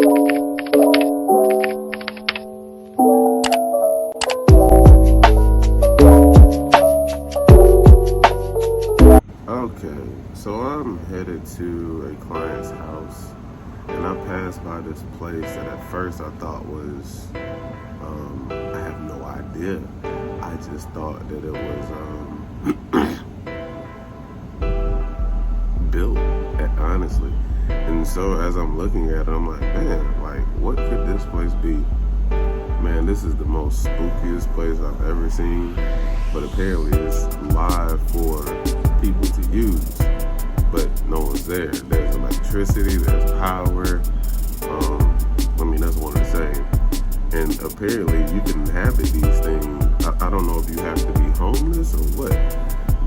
Okay, so I'm headed to a client's house, and I passed by this place that at first I thought was, I have no idea. I just thought that it was built, honestly. And so as I'm looking at it, I'm like, man, like, what could this place be? Man, this is the most spookiest place I've ever seen, but apparently it's live for people to use, but no one's there. There's electricity, there's power. That's one and the same. And apparently you can inhabit these things. I don't know if you have to be homeless or what,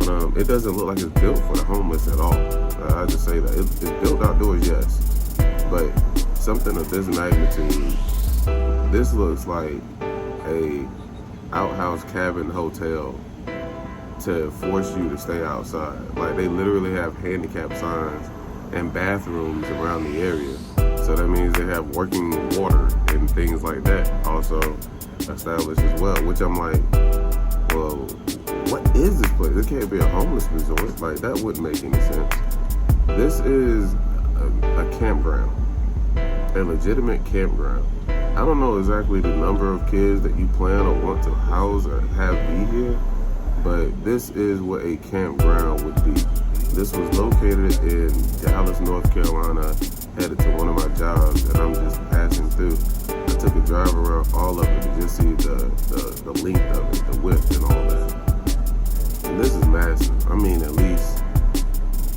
but it doesn't look like it's built for the homeless at all. I just say that it's built outdoors, yes, but something of this magnitude. This looks like a outhouse cabin hotel to force you to stay outside. Like, they literally have handicap signs and bathrooms around the area. So that means they have working water and things like that also established as well, which I'm like, well, what is this place? It can't be a homeless resort. Like, that wouldn't make any sense. This is a campground, a legitimate campground. I don't know exactly the number of kids that you plan or want to house or have be here, but this is what a campground would be. This was located in Dallas, North Carolina, headed to one of my jobs, and I'm just passing through. I took a drive around all of it to just see the length of it, the width and all that. And this is massive. I mean, at least,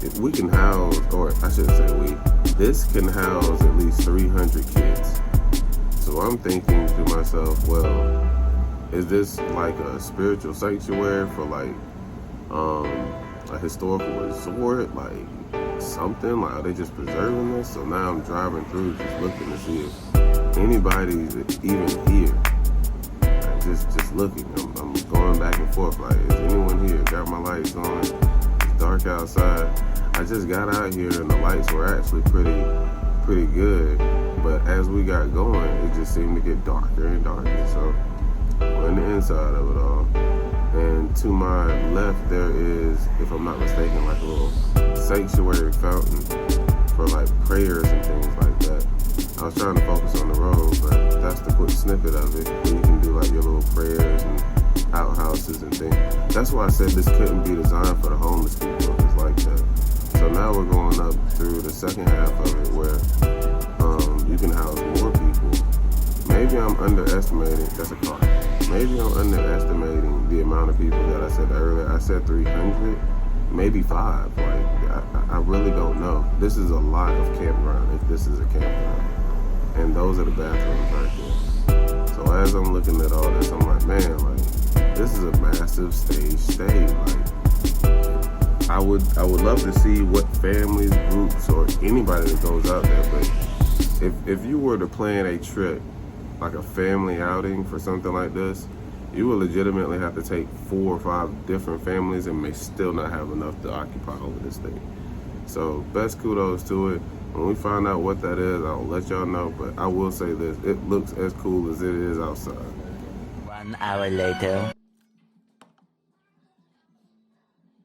if we can house, or I shouldn't say we, this can house at least 300 kids. So I'm thinking to myself, well, is this like a spiritual sanctuary for like a historical resort, like something? Like, are they just preserving this? So now I'm driving through, just looking to see if anybody's even here. Like, just looking. I'm going back and forth. Like, is anyone here? Got my lights on. It's dark outside. I just got out here and the lights were actually pretty good. But as we got going, it just seemed to get darker and darker. So we're on the inside of it all. And to my left, there is, if I'm not mistaken, like a little sanctuary fountain for like prayers and things like that. I was trying to focus on the road, but that's the quick snippet of it. Where you can do like your little prayers and outhouses and things. That's why I said this couldn't be designed for the homeless people. It's like that. So now we're going up through the second half of it where you can house more people. Maybe I'm underestimating, that's a car. Maybe I'm underestimating the amount of people that I said earlier. I said 300, maybe 5. Like, I really don't know. This is a lot of campground, if this is a campground. And those are the bathrooms right there. So as I'm looking at all this, I'm like, man, like, this is a massive stage. Like, I would love to see what families, groups, or anybody that goes out there, but if you were to plan a trip, like a family outing for something like this, you will legitimately have to take 4 or 5 different families and may still not have enough to occupy over this thing. So best kudos to it. When we find out what that is, I'll let y'all know, but I will say this, it looks as cool as it is outside. 1 hour later.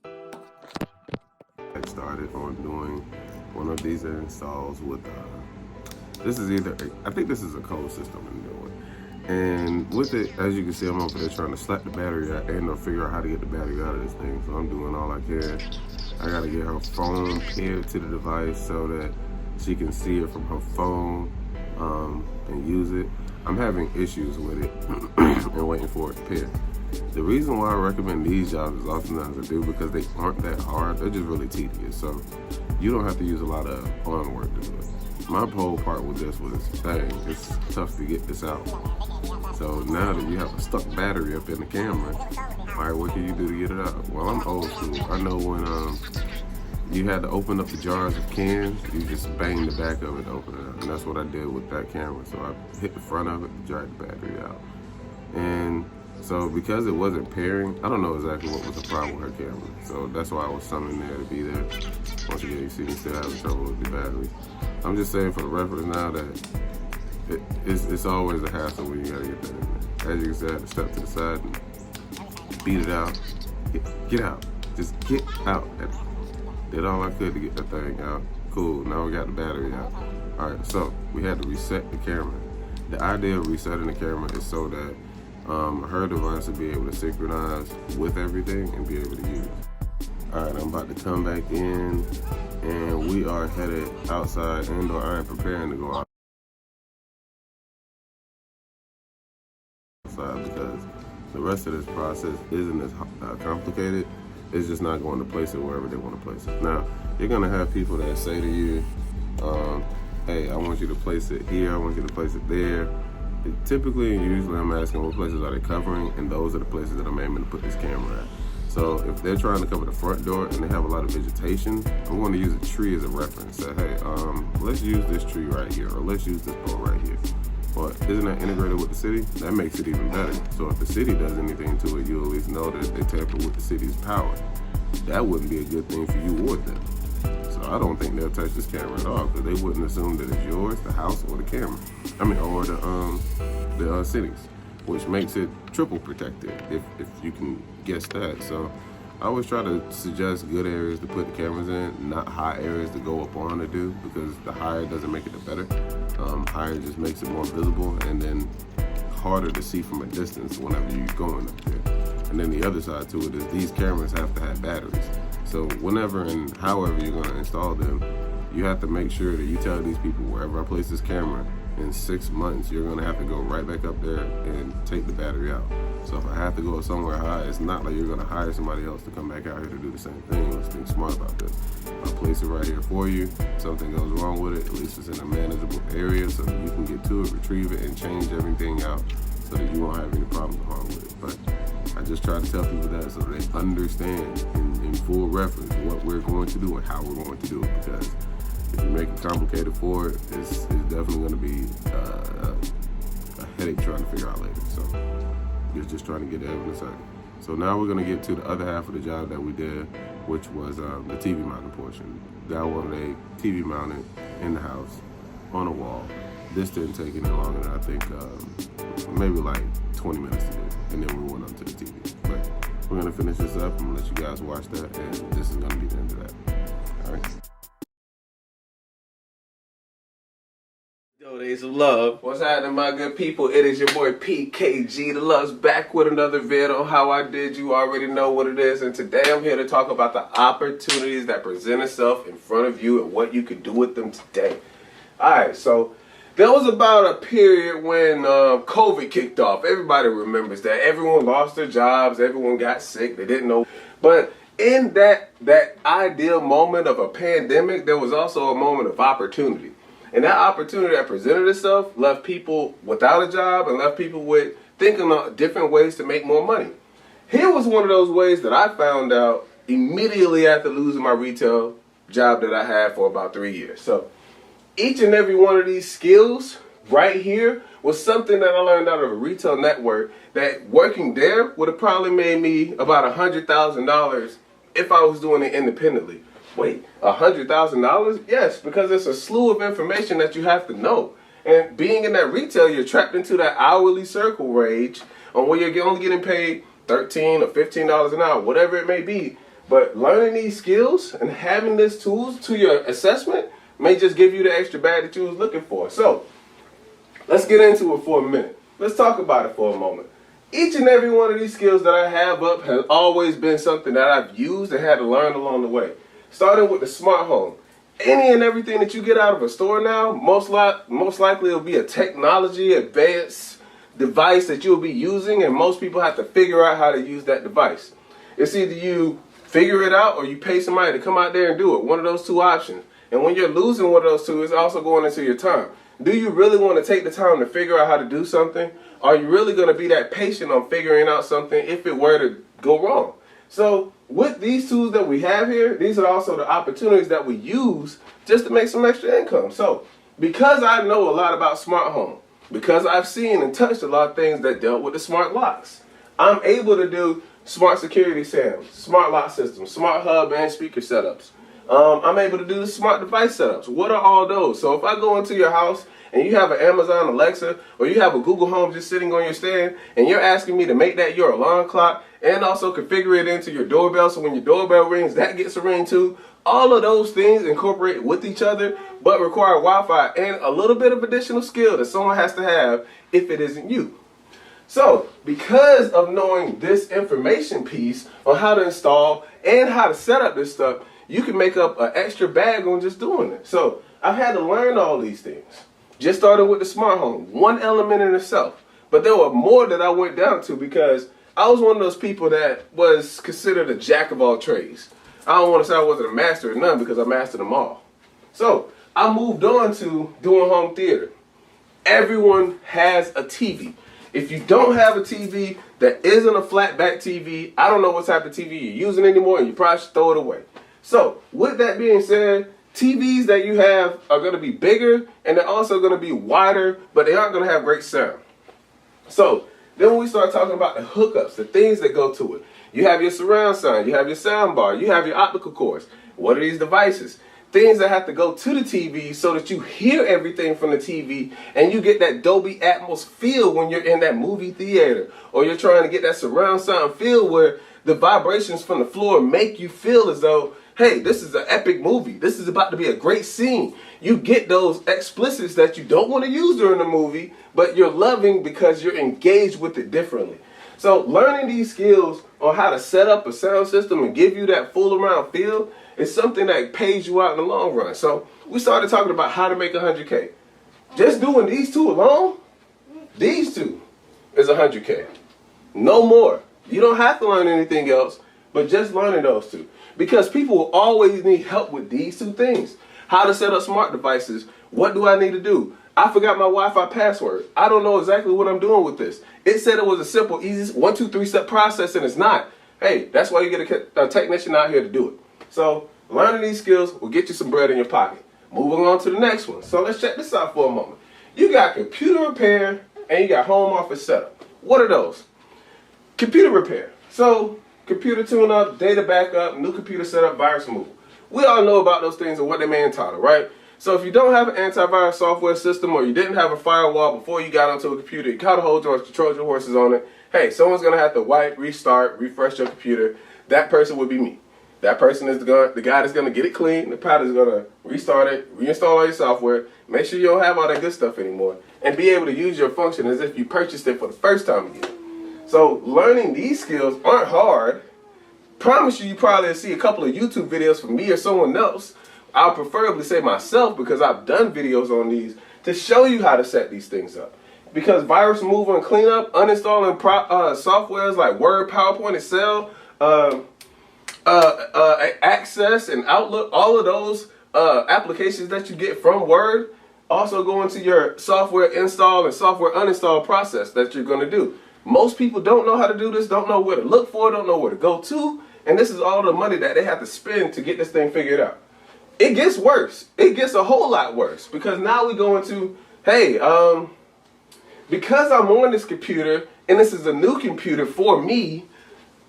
I started on doing one of these installs with this is either, I think this is a code system I'm doing. And with it, as you can see, I'm over there trying to slap the battery out and or figure out how to get the battery out of this thing. So I'm doing all I can. I gotta get her phone paired to the device so that she can see it from her phone and use it. I'm having issues with it and waiting for it to pair. The reason why I recommend these jobs as often as I do, because they aren't that hard. They're just really tedious. So you don't have to use a lot of arm work to do it. My whole part with this was, dang, it's tough to get this out. So now that you have a stuck battery up in the camera, all right, what can you do to get it out? Well, I'm old school. I know when you had to open up the jars of cans, you just bang the back of it to open it up. And that's what I did with that camera. So I hit the front of it, dragged the battery out. And so because it wasn't pairing, I don't know exactly what was the problem with her camera. So that's why I was summoned there to be there. Once again, you see me still having trouble with the battery. I'm just saying for the reference now that it's always a hassle when you gotta get that in there. As you can see, I had to step to the side and beat it out. Get out. Just get out. Did all I could to get that thing out. Cool, now we got the battery out. All right, so we had to reset the camera. The idea of resetting the camera is so that her device will be able to synchronize with everything and be able to use. All right, I'm about to come back in, and we are headed outside, and/or I am preparing to go outside because the rest of this process isn't as complicated. It's just not going to place it wherever they want to place it. Now, you're gonna have people that say to you, hey, I want you to place it here, I want you to place it there. Typically and usually I'm asking what places are they covering, and those are the places that I'm aiming to put this camera at. So if they're trying to cover the front door and they have a lot of vegetation, I'm going to use a tree as a reference. Say, hey, let's use this tree right here, or let's use this pole right here. Well, isn't that integrated with the city? That makes it even better. So if the city does anything to it, you at least know that they tamper with the city's power. That wouldn't be a good thing for you or them. So I don't think they'll touch this camera at all, because they wouldn't assume that it's yours, the house, or the camera. Or the cities, which makes it triple protected, if you can guess that. So I always try to suggest good areas to put the cameras in, not high areas to go up on to do, because the higher doesn't make it the better. Higher just makes it more visible and then harder to see from a distance whenever you're going up there. And then the other side to it is these cameras have to have batteries. So whenever and however you're gonna install them, you have to make sure that you tell these people, wherever I place this camera, in 6 months, you're gonna have to go right back up there and take the battery out. So if I have to go somewhere high, it's not like you're gonna hire somebody else to come back out here to do the same thing. Let's think smart about this. I'll place it right here for you. If something goes wrong with it, at least it's in a manageable area so that you can get to it, retrieve it, and change everything out so that you won't have any problems or harm with it. But I just try to tell people that so they understand in full reference what we're going to do and how we're going to do it, because if you make it complicated for it, it's definitely going to be a headache trying to figure out later. So you're just trying to get that in a second. So now we're going to get to the other half of the job that we did, which was the TV mounting portion. That wanted a TV mounted in the house on a wall. This didn't take any longer than I think maybe like 20 minutes to do, and then we went on to the TV. But we're going to finish this up. I'm going to let you guys watch that, and this is going to be the end of that. All right. Yo, days of love. What's happening, my good people? It is your boy PKG the Love's back with another vid on how I did. You already know what it is, and today I'm here to talk about the opportunities that present itself in front of you and what you can do with them today. Alright, so there was about a period when COVID kicked off. Everybody remembers that. Everyone lost their jobs, everyone got sick, they didn't know. But in that ideal moment of a pandemic, there was also a moment of opportunity. And that opportunity that presented itself left people without a job and left people with thinking of different ways to make more money. Here was one of those ways that I found out immediately after losing my retail job that I had for about 3 years. So each and every one of these skills right here was something that I learned out of a retail network that working there would have probably made me about $100,000 if I was doing it independently. Wait, $100,000? Yes, because it's a slew of information that you have to know. And being in that retail, you're trapped into that hourly circle range on where you're only getting paid $13 or $15 an hour, whatever it may be. But learning these skills and having these tools to your assessment may just give you the extra bag that you was looking for. So let's get into it for a minute. Let's talk about it for a moment. Each and every one of these skills that I have up has always been something that I've used and had to learn along the way. Starting with the smart home. Any and everything that you get out of a store now, most likely it'll be a technology advanced device that you'll be using, and most people have to figure out how to use that device. It's either you figure it out or you pay somebody to come out there and do it. One of those two options. And when you're losing one of those two, it's also going into your time. Do you really want to take the time to figure out how to do something? Are you really going to be that patient on figuring out something if it were to go wrong? So with these tools that we have here, these are also the opportunities that we use just to make some extra income. So because I know a lot about smart home, because I've seen and touched a lot of things that dealt with the smart locks, I'm able to do smart security SAMs, smart lock systems, smart hub and speaker setups. I'm able to do the smart device setups. What are all those? So if I go into your house and you have an Amazon Alexa or you have a Google Home just sitting on your stand and you're asking me to make that your alarm clock and also configure it into your doorbell so when your doorbell rings, that gets a ring too. All of those things incorporate with each other but require Wi-Fi and a little bit of additional skill that someone has to have if it isn't you. So, because of knowing this information piece on how to install and how to set up this stuff, you can make up an extra bag on just doing it. So, I've had to learn all these things. Just started with the smart home, one element in itself. But there were more that I went down to because I was one of those people that was considered a jack of all trades. I don't want to say I wasn't a master of none because I mastered them all. So, I moved on to doing home theater. Everyone has a TV. If you don't have a TV that isn't a flat back TV, I don't know what type of TV you're using anymore and you probably should throw it away. So, with that being said, TVs that you have are going to be bigger and they're also going to be wider, but they aren't going to have great sound. So, then when we start talking about the hookups, the things that go to it, you have your surround sound, you have your sound bar, you have your optical cords. What are these devices? Things that have to go to the TV so that you hear everything from the TV and you get that Dolby Atmos feel when you're in that movie theater, or you're trying to get that surround sound feel where the vibrations from the floor make you feel as though, hey, this is an epic movie. This is about to be a great scene. You get those explicits that you don't want to use during the movie, but you're loving because you're engaged with it differently. So learning these skills on how to set up a sound system and give you that full around feel is something that pays you out in the long run. So we started talking about how to make 100K. Just doing these two alone, these two is 100K. No more. You don't have to learn anything else, but just learning those two. Because people will always need help with these two things. How to set up smart devices. What do I need to do? I forgot my Wi-Fi password. I don't know exactly what I'm doing with this. It said it was a simple, easy 1, 2, 3 step process, and it's not. Hey, that's why you get a technician out here to do it. So learning these skills will get you some bread in your pocket. Moving on to the next one. So let's check this out for a moment. You got computer repair and you got home office setup. What are those? Computer repair. So computer tune-up, data backup, new computer setup, virus removal. We all know about those things and what they may entitle, right? So if you don't have an antivirus software system or you didn't have a firewall before you got onto a computer, you caught a hold yours, controlled your horses on it, hey, someone's going to have to wipe, restart, refresh your computer. That person would be me. That person is the guy that's going to get it clean. The pilot is going to restart it, reinstall all your software, make sure you don't have all that good stuff anymore, and be able to use your function as if you purchased it for the first time again. So learning these skills aren't hard. Promise you probably will see a couple of YouTube videos from me or someone else. I'll preferably say myself because I've done videos on these to show you how to set these things up. Because virus removal and cleanup, uninstalling softwares like Word, PowerPoint, Excel, Access and Outlook, all of those applications that you get from Word also go into your software install and software uninstall process that you're going to do. Most people don't know how to do this, don't know where to look for, don't know where to go to, and this is all the money that they have to spend to get this thing figured out. It gets worse. It gets a whole lot worse because now we go into, hey, because I'm on this computer and this is a new computer for me,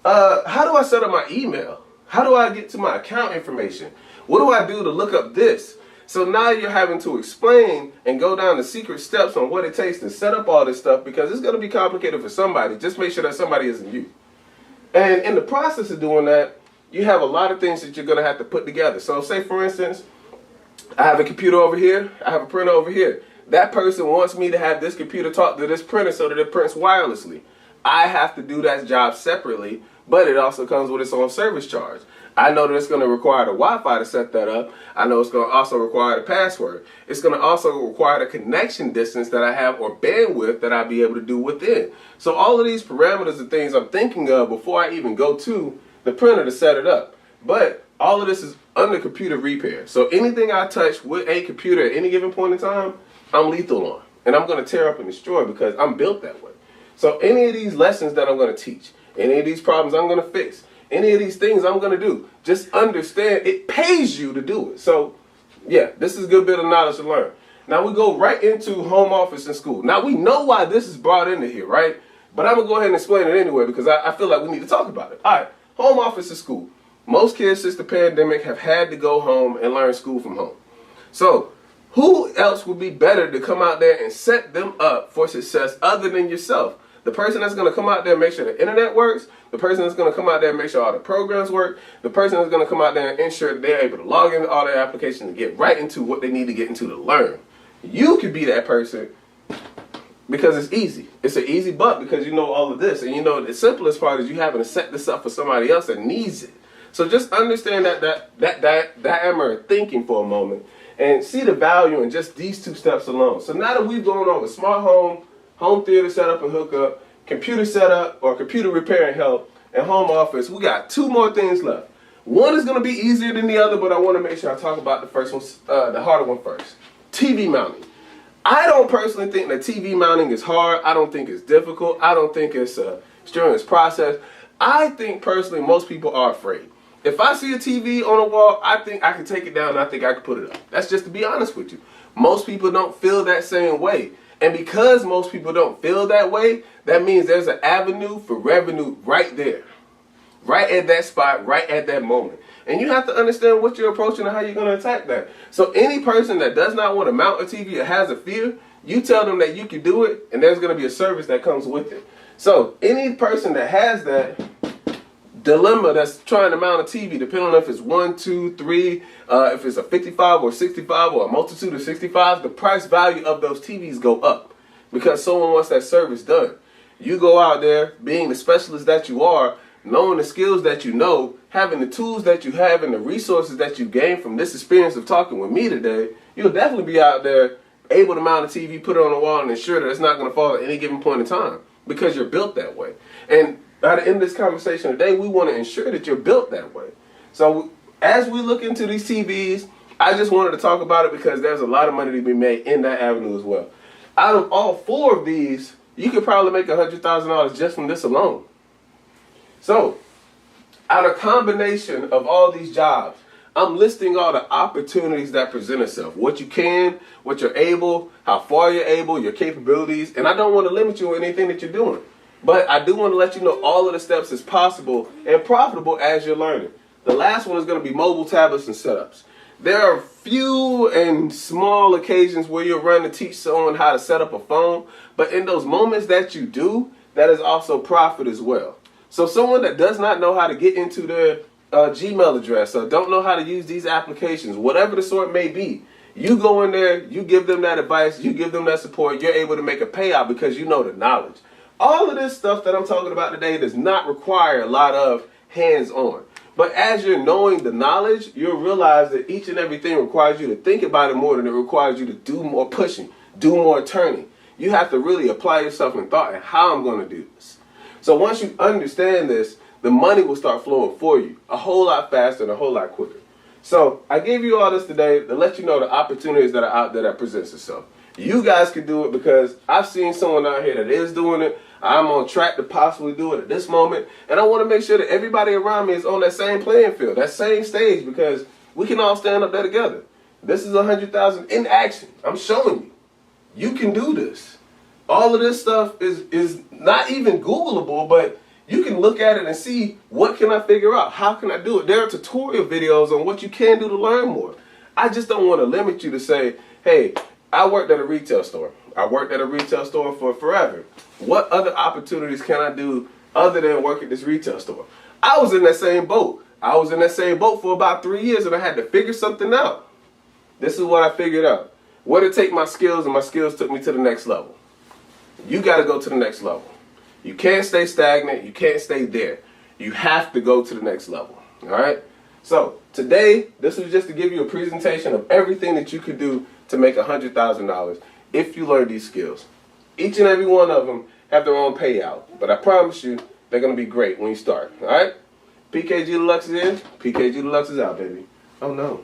how do I set up my email? How do I get to my account information? What do I do to look up this? So now you're having to explain and go down the secret steps on what it takes to set up all this stuff because it's going to be complicated for somebody. Just make sure that somebody isn't you. And in the process of doing that, you have a lot of things that you're going to have to put together. So say, for instance, I have a computer over here. I have a printer over here. That person wants me to have this computer talk to this printer so that it prints wirelessly. I have to do that job separately, but it also comes with its own service charge. I know that it's going to require the Wi-Fi to set that up. I know it's going to also require the password. It's going to also require the connection distance that I have or bandwidth that I'll be able to do within. So all of these parameters are things I'm thinking of before I even go to the printer to set it up. But all of this is under computer repair. So anything I touch with a computer at any given point in time, I'm lethal on. And I'm going to tear up and destroy because I'm built that way. So any of these lessons that I'm going to teach, any of these problems I'm going to fix, any of these things I'm going to do, just understand it pays you to do it. So, yeah, this is a good bit of knowledge to learn. Now we go right into home office and school. Now we know why this is brought into here, right? But I'm going to go ahead and explain it anyway because I feel like we need to talk about it. All right, home office and school. Most kids since the pandemic have had to go home and learn school from home. So who else would be better to come out there and set them up for success other than yourself? The person that's going to come out there and make sure the internet works, the person that's going to come out there and make sure all the programs work, the person that's going to come out there and ensure that they're able to log into all their applications and get right into what they need to get into to learn. You could be that person because it's easy. It's an easy buck because you know all of this. And you know the simplest part is you having to set this up for somebody else that needs it. So just understand that diameter of thinking for a moment and see the value in just these two steps alone. So now that we've gone over smart home theater setup and hookup, computer setup or computer repair and help, and home office, we got two more things left. One is going to be easier than the other, but I want to make sure I talk about the first one, the harder one first. TV mounting. I don't personally think that TV mounting is hard. I don't think it's difficult. I don't think it's a strenuous process. I think personally most people are afraid. If I see a TV on a wall, I think I can take it down and I think I can put it up. That's just to be honest with you. Most people don't feel that same way. And because most people don't feel that way, that means there's an avenue for revenue right there. Right at that spot, right at that moment. And you have to understand what you're approaching and how you're going to attack that. So any person that does not want to mount a TV or has a fear, you tell them that you can do it and there's going to be a service that comes with it. So any person that has that dilemma that's trying to mount a TV, depending on if it's 1, 2, 3, if it's a 55 or 65 or a multitude of 65s, the price value of those TVs go up because someone wants that service done. You go out there being the specialist that you are, knowing the skills that you know, having the tools that you have and the resources that you gain from this experience of talking with me today, you'll definitely be out there able to mount a TV, put it on the wall, and ensure that it's not going to fall at any given point in time because you're built that way. And by the end of this conversation today, we want to ensure that you're built that way. So as we look into these TVs, I just wanted to talk about it because there's a lot of money to be made in that avenue as well. Out of all 4 of these, you could probably make $100,000 just from this alone. So, out of combination of all these jobs, I'm listing all the opportunities that present itself. What you can, what you're able, how far you're able, your capabilities. And I don't want to limit you on anything that you're doing. But I do want to let you know all of the steps is possible and profitable as you're learning. The last one is going to be mobile tablets and setups. There are few and small occasions where you're running to teach someone how to set up a phone. But in those moments that you do, that is also profit as well. So someone that does not know how to get into their Gmail address or don't know how to use these applications, whatever the sort may be, you go in there, you give them that advice, you give them that support, you're able to make a payout because you know the knowledge. All of this stuff that I'm talking about today does not require a lot of hands-on. But as you're knowing the knowledge, you'll realize that each and everything requires you to think about it more than it requires you to do more pushing, do more turning. You have to really apply yourself in thought and how I'm going to do this. So once you understand this, the money will start flowing for you a whole lot faster and a whole lot quicker. So I gave you all this today to let you know the opportunities that are out there that presents itself. You guys can do it because I've seen someone out here that is doing it. I'm on track to possibly do it at this moment. And I want to make sure that everybody around me is on that same playing field, that same stage, because we can all stand up there together. This is 100,000 in action. I'm showing you. You can do this. All of this stuff is not even Googleable, but you can look at it and see, what can I figure out? How can I do it? There are tutorial videos on what you can do to learn more. I just don't want to limit you to say, hey, I worked at a retail store. I worked at a retail store for forever. What other opportunities can I do other than work at this retail store? I was in that same boat. I was in that same boat for about 3 years and I had to figure something out. This is what I figured out. Where to take my skills, and my skills took me to the next level. You got to go to the next level. You can't stay stagnant. You can't stay there. You have to go to the next level. All right? So today, this was just to give you a presentation of everything that you could do to make $100,000 if you learn these skills. Each and every one of them have their own payout. But I promise you, they're going to be great when you start. All right? PKG Deluxe is in. PKG Deluxe is out, baby. Oh, no.